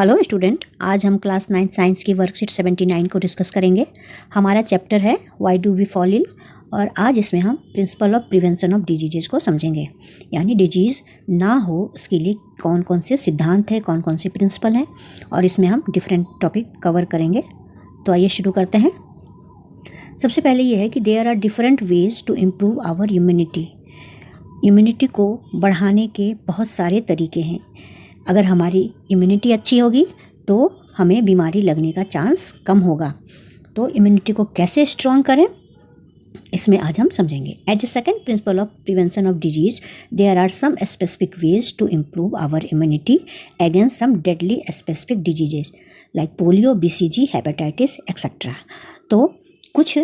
Hello student, आज हम class 9 science की वर्कशीट 79 को डिस्कस करेंगे। हमारा चैप्टर है why do we fall ill, और आज इसमें हम principle of prevention of diseases को समझेंगे। यानी डिजीज़ ना हो उसके लिए कौन कौन से सिद्धांत हैं, कौन कौन से प्रिंसिपल हैं, और इसमें हम डिफरेंट टॉपिक कवर करेंगे। तो आइए शुरू करते हैं। सबसे पहले ये है कि there are different ways to improve our immunity. Immunity को बढ़ाने के बहुत सारे तरीके हैं। अगर हमारी इम्यूनिटी अच्छी होगी तो हमें बीमारी लगने का चांस कम होगा। तो इम्यूनिटी को कैसे स्ट्रॉन्ग करें, इसमें आज हम समझेंगे। As a second principle of prevention of disease, there are some specific ways to improve our immunity against some deadly specific diseases like polio, BCG, hepatitis etcetera. तो कुछ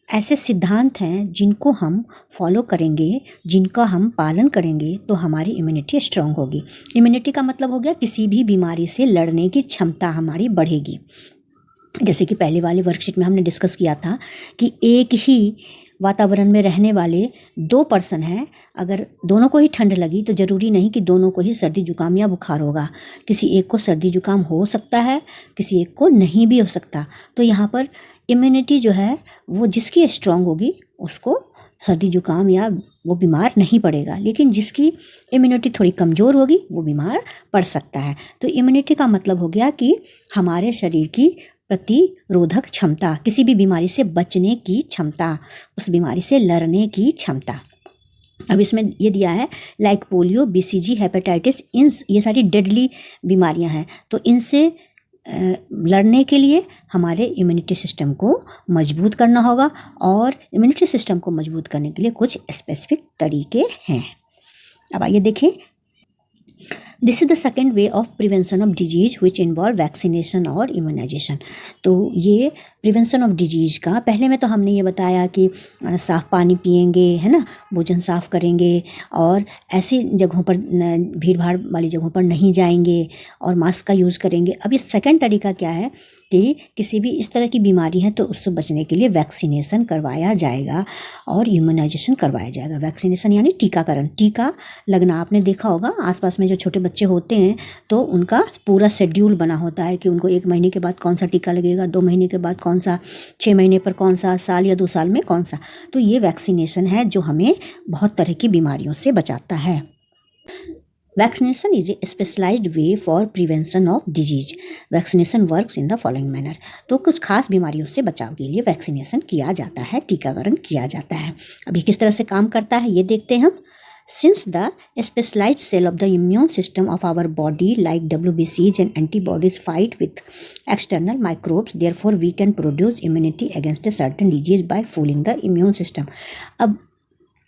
ऐसे सिद्धांत हैं जिनको हम फॉलो करेंगे, जिनका हम पालन करेंगे तो हमारी इम्यूनिटी स्ट्रांग होगी। इम्यूनिटी का मतलब हो गया किसी भी बीमारी से लड़ने की क्षमता हमारी बढ़ेगी। जैसे कि पहले वाले वर्कशीट में हमने डिस्कस किया था कि एक ही वातावरण में रहने वाले 2 पर्सन हैं, अगर दोनों को ही ठंड लगी तो ज़रूरी नहीं कि दोनों को ही सर्दी जुकाम या बुखार होगा। किसी एक को सर्दी जुकाम हो सकता है, किसी एक को नहीं भी हो सकता। तो यहाँ पर इम्यूनिटी जो है वो जिसकी स्ट्रांग होगी उसको सर्दी जुकाम या वो बीमार नहीं पड़ेगा, लेकिन जिसकी इम्यूनिटी थोड़ी कमज़ोर होगी वो बीमार पड़ सकता है। तो इम्यूनिटी का मतलब हो गया कि हमारे शरीर की प्रतिरोधक क्षमता, किसी भी बीमारी से बचने की क्षमता, उस बीमारी से लड़ने की क्षमता। अब इसमें ये दिया है लाइक पोलियो, BCG, हेपेटाइटिस, ये सारी डेडली बीमारियां हैं। तो इनसे लड़ने के लिए हमारे इम्यूनिटी सिस्टम को मजबूत करना होगा, और इम्यूनिटी सिस्टम को मजबूत करने के लिए कुछ स्पेसिफिक तरीके हैं। अब आइए देखें। This is the second way of prevention of disease which involve vaccination और इम्यूनाइजेशन। तो ये प्रिवेंशन ऑफ डिजीज का, पहले में तो हमने ये बताया कि साफ़ पानी पिएंगे, है ना, भोजन साफ़ करेंगे, और ऐसी जगहों पर, भीड़ भाड़ वाली जगहों पर नहीं जाएंगे, और मास्क का यूज़ करेंगे। अब ये सेकंड तरीका क्या है कि किसी भी इस तरह की बीमारी है तो उससे बचने के लिए वैक्सीनेशन करवाया जाएगा और इम्यूनाइजेशन करवाया जाएगा। वैक्सीनेशन यानी टीकाकरण, टीका लगना। आपने देखा होगा आसपास में जो छोटे बच्चे होते हैं तो उनका पूरा शेड्यूल बना होता है कि उनको 1 महीने के बाद कौन सा टीका लगेगा, 2 महीने के बाद कौन सा, 6 महीने पर कौन सा, साल या 2 साल में कौन सा। तो ये वैक्सीनेशन है जो हमें बहुत तरह की बीमारियों से बचाता है। Vaccination is a specialized way for prevention of disease. Vaccination works in the following manner. तो कुछ खास बीमारियों से बचाव के लिए वैक्सीनेशन किया जाता है, टीकाकरण किया जाता है। अभी किस तरह से काम करता है ये देखते हैं हम। Since the specialized cell of the immune system of our body like WBCs and antibodies fight with external microbes, therefore we can produce immunity against a certain disease by fooling the immune system. अब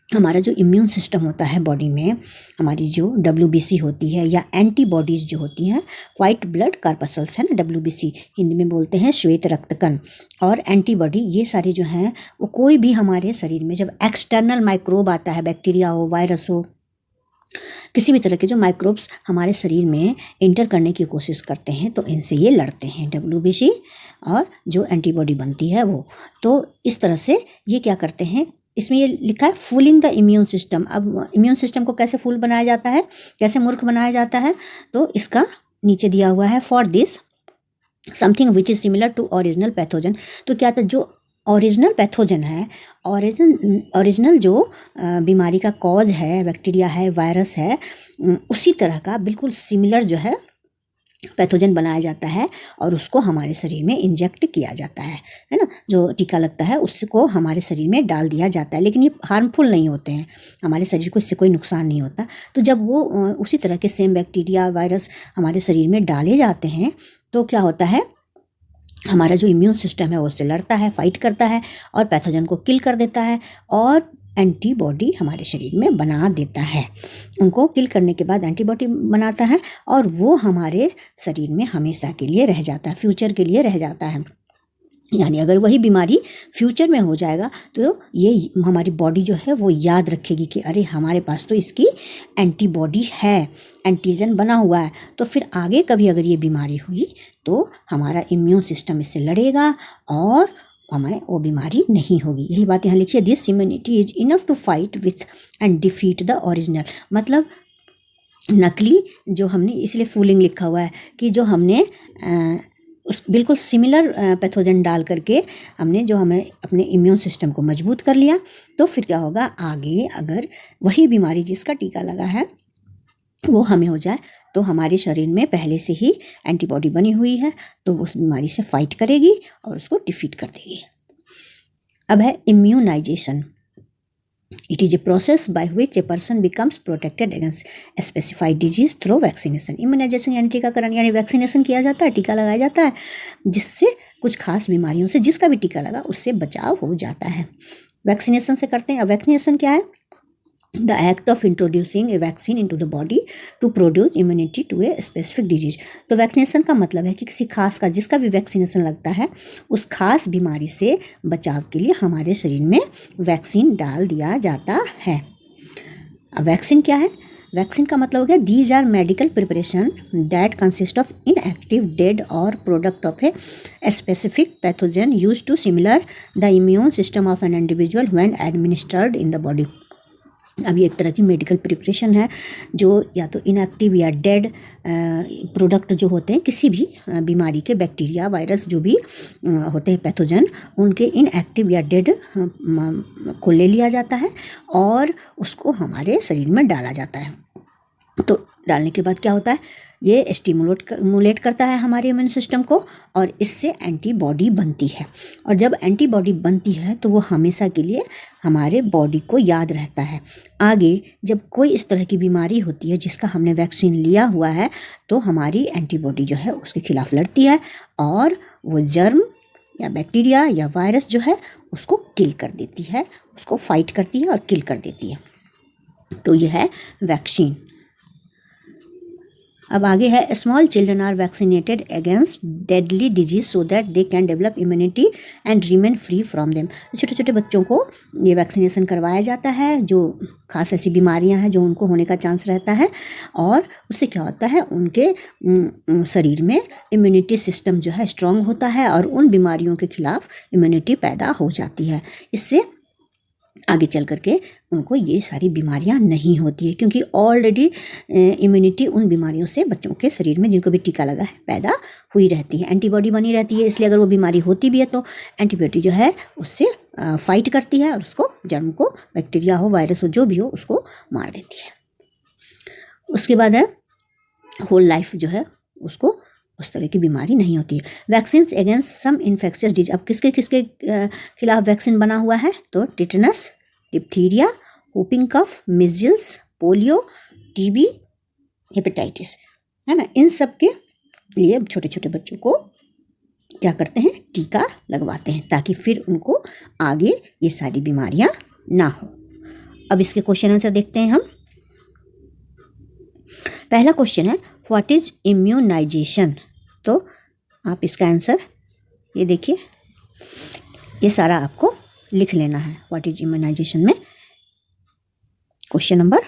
हमारा जो immune system होता है body में, हमारी जो WBC होती है या एंटीबॉडीज़ जो होती हैं, वाइट ब्लड कार्पसल्स है ना, WBC हिंदी में बोलते हैं श्वेत रक्तकण, और एंटीबॉडी, ये सारे जो हैं वो कोई भी हमारे शरीर में जब एक्सटर्नल माइक्रोब आता है, बैक्टीरिया हो, वायरस हो, किसी भी तरह के जो माइक्रोब्स हमारे शरीर में इंटर करने की कोशिश करते हैं तो इनसे ये लड़ते हैं, WBC, और जो एंटीबॉडी बनती है वो। तो इस तरह से ये क्या करते हैं, इसमें ये लिखा है फूलिंग द इम्यून सिस्टम। अब इम्यून सिस्टम को कैसे फूल बनाया जाता है, कैसे मूर्ख बनाया जाता है, तो इसका नीचे दिया हुआ है for this something which is similar to original pathogen. तो क्या था, जो ओरिजिनल पैथोजन है, ओरिजिनल जो बीमारी का कॉज है, बैक्टीरिया है, वायरस है, उसी तरह का बिल्कुल सिमिलर जो है पैथोजन बनाया जाता है और उसको हमारे शरीर में इंजेक्ट किया जाता है ना। जो टीका लगता है उसको हमारे शरीर में डाल दिया जाता है, लेकिन ये हार्मफुल नहीं होते हैं, हमारे शरीर को इससे कोई नुकसान नहीं होता। तो जब वो उसी तरह के सेम बैक्टीरिया, वायरस हमारे शरीर में डाले जाते हैं तो क्या होता है, हमारा जो इम्यून सिस्टम है वो उससे लड़ता है, फाइट करता है और पैथोजन को किल कर देता है, और एंटीबॉडी हमारे शरीर में बना देता है। उनको किल करने के बाद एंटीबॉडी बनाता है और वो हमारे शरीर में हमेशा के लिए रह जाता है, फ्यूचर के लिए रह जाता है। यानी अगर वही बीमारी फ्यूचर में हो जाएगा तो ये हमारी बॉडी जो है वो याद रखेगी कि अरे हमारे पास तो इसकी एंटीबॉडी है, एंटीजन बना हुआ है, तो फिर आगे कभी अगर ये बीमारी हुई तो हमारा इम्यून सिस्टम इससे लड़ेगा और हमें वो बीमारी नहीं होगी। यही बात यहाँ लिखी है, this immunity is enough to fight with and defeat the original. मतलब नकली जो हमने, इसलिए फूलिंग लिखा हुआ है कि जो हमने उस बिल्कुल सिमिलर पैथोजन डाल करके हमने जो हमें अपने इम्यून सिस्टम को मजबूत कर लिया, तो फिर क्या होगा आगे अगर वही बीमारी जिसका टीका लगा है वो हमें हो जाए तो हमारे शरीर में पहले से ही एंटीबॉडी बनी हुई है, तो उस बीमारी से फाइट करेगी और उसको डिफीट कर देगी। अब है immunisation. It is a process by which a person becomes protected against specified disease through vaccination. Immunisation यानी टीकाकरण, यानी वैक्सीनेशन किया जाता है, टीका लगाया जाता है, जिससे कुछ खास बीमारियों से जिसका भी टीका लगा उससे बचाव हो जाता है। वैक्सीनेशन से करते हैं। अब वैक्सीनेशन क्या है? The act of introducing a vaccine into the body to produce immunity to a specific disease। तो वैक्सीनेशन का मतलब है कि किसी खास का, जिसका भी वैक्सीनेशन लगता है उस खास बीमारी से बचाव के लिए हमारे शरीर में वैक्सीन डाल दिया जाता है। अब वैक्सीन क्या है? वैक्सीन का मतलब हो गया these are medical preparation that consist of inactive dead और product of a specific pathogen use to similar the immune system of an individual when administered in the body. अब ये एक तरह की मेडिकल प्रिपरेशन है जो या तो इनएक्टिव या डेड प्रोडक्ट जो होते हैं किसी भी बीमारी के, बैक्टीरिया वायरस जो भी होते हैं पैथोजन, उनके इनएक्टिव या डेड को ले लिया जाता है और उसको हमारे शरीर में डाला जाता है। तो डालने के बाद क्या होता है? ये स्टिमुलेट करता है हमारे इम्यून सिस्टम को और इससे एंटीबॉडी बनती है, और जब एंटीबॉडी बनती है तो वो हमेशा के लिए हमारे बॉडी को याद रहता है। आगे जब कोई इस तरह की बीमारी होती है जिसका हमने वैक्सीन लिया हुआ है तो हमारी एंटीबॉडी जो है उसके खिलाफ लड़ती है और वो जर्म या बैक्टीरिया या वायरस जो है उसको किल कर देती है, उसको फाइट करती है और किल कर देती है। तो ये है वैक्सीन। अब आगे है small children are vaccinated against deadly disease so that they can develop immunity and remain free from them. छोटे छोटे बच्चों को ये वैक्सीनेशन करवाया जाता है जो खास ऐसी बीमारियां हैं जो उनको होने का चांस रहता है, और उससे क्या होता है उनके शरीर में इम्यूनिटी सिस्टम जो है स्ट्रांग होता है और उन बीमारियों के खिलाफ इम्यूनिटी पैदा हो जाती है। इससे आगे चल करके उनको ये सारी बीमारियां नहीं होती है, क्योंकि ऑलरेडी इम्यूनिटी उन बीमारियों से बच्चों के शरीर में जिनको भी टीका लगा है पैदा हुई रहती है, एंटीबॉडी बनी रहती है। इसलिए अगर वो बीमारी होती भी है तो एंटीबॉडी जो है उससे फाइट करती है और उसको, जर्म को, बैक्टीरिया हो वायरस हो जो भी हो, उसको मार देती है। उसके बाद है होल लाइफ जो है उसको उस तरह की बीमारी नहीं होती है। Vaccine against some infectious disease. अब किसके किसके खिलाफ वैक्सीन बना हुआ है? तो tetanus, diphtheria, whooping cough, measles, polio, TB, hepatitis, है ना। इन सब के लिए छोटे छोटे बच्चों को क्या करते हैं? टीका लगवाते हैं ताकि फिर उनको आगे ये सारी बीमारियां ना हो। अब इसके क्वेश्चन आंसर देखते हैं हम। पहला क्वेश्चन है व्हाट इज इम्यूनाइजेशन। तो आप इसका आंसर ये देखिए, ये सारा आपको लिख लेना है व्हाट इज इम्यूनाइजेशन में। क्वेश्चन नंबर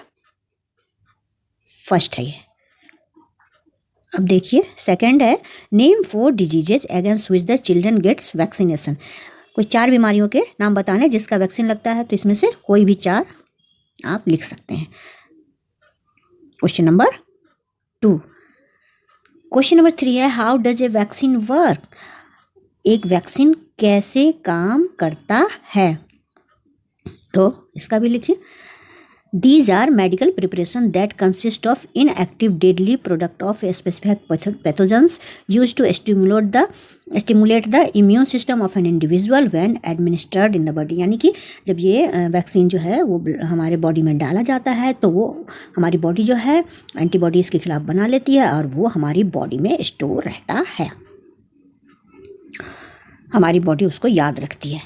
फर्स्ट है ये। अब देखिए सेकंड है name 4 diseases against which the children gets vaccination. कोई 4 बीमारियों के नाम बताने जिसका वैक्सीन लगता है, तो इसमें से कोई भी 4 आप लिख सकते हैं। Question number 2। क्वेश्चन नंबर 3 है how does a vaccine work. एक वैक्सीन कैसे काम करता है, तो इसका भी लिखिए। These are medical preparation that consist of inactive deadly product of specific pathogens used to stimulate the immune system of an individual when administered in the body। यानी कि जब ये वैक्सीन जो है वो हमारे बॉडी में डाला जाता है तो वो हमारी बॉडी जो है एंटीबॉडीज़ के खिलाफ बना लेती है और वो हमारी बॉडी में स्टोर रहता है, हमारी बॉडी उसको याद रखती है।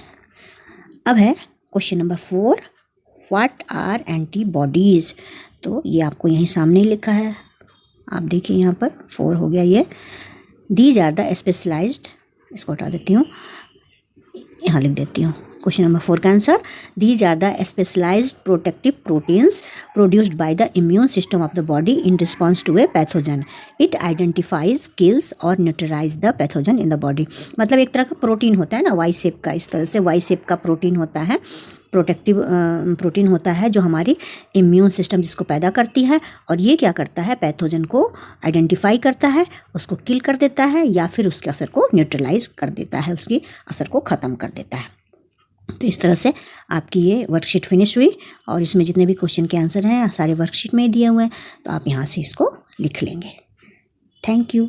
अब है question number 4 what are antibodies. तो ये आपको यहीं सामने ही लिखा है, आप देखिए यहाँ पर 4 हो गया ये। दीज आर द स्पेशलाइज्ड, इसको हटा देती हूँ, यहाँ लिख देती हूँ। क्वेश्चन नंबर 4 का answer these are the specialised protective proteins produced by the immune system of the body in response to a pathogen. It identifies, kills और neutralise the pathogen in the body. मतलब एक तरह का protein होता है ना Y shape का, इस तरह से वाई शेप का प्रोटीन होता है प्रोटेक्टिव प्रोटीन होता है जो हमारी इम्यून सिस्टम जिसको पैदा करती है, और ये क्या करता है, पैथोजन को आइडेंटिफाई करता है, उसको किल कर देता है या फिर उसके असर को न्यूट्रलाइज कर देता है, उसकी असर को ख़त्म कर देता है। तो इस तरह से आपकी ये वर्कशीट फिनिश हुई, और इसमें जितने भी क्वेश्चन के आंसर हैं सारे वर्कशीट में दिए हुए हैं, तो आप यहाँ से इसको लिख लेंगे। Thank you.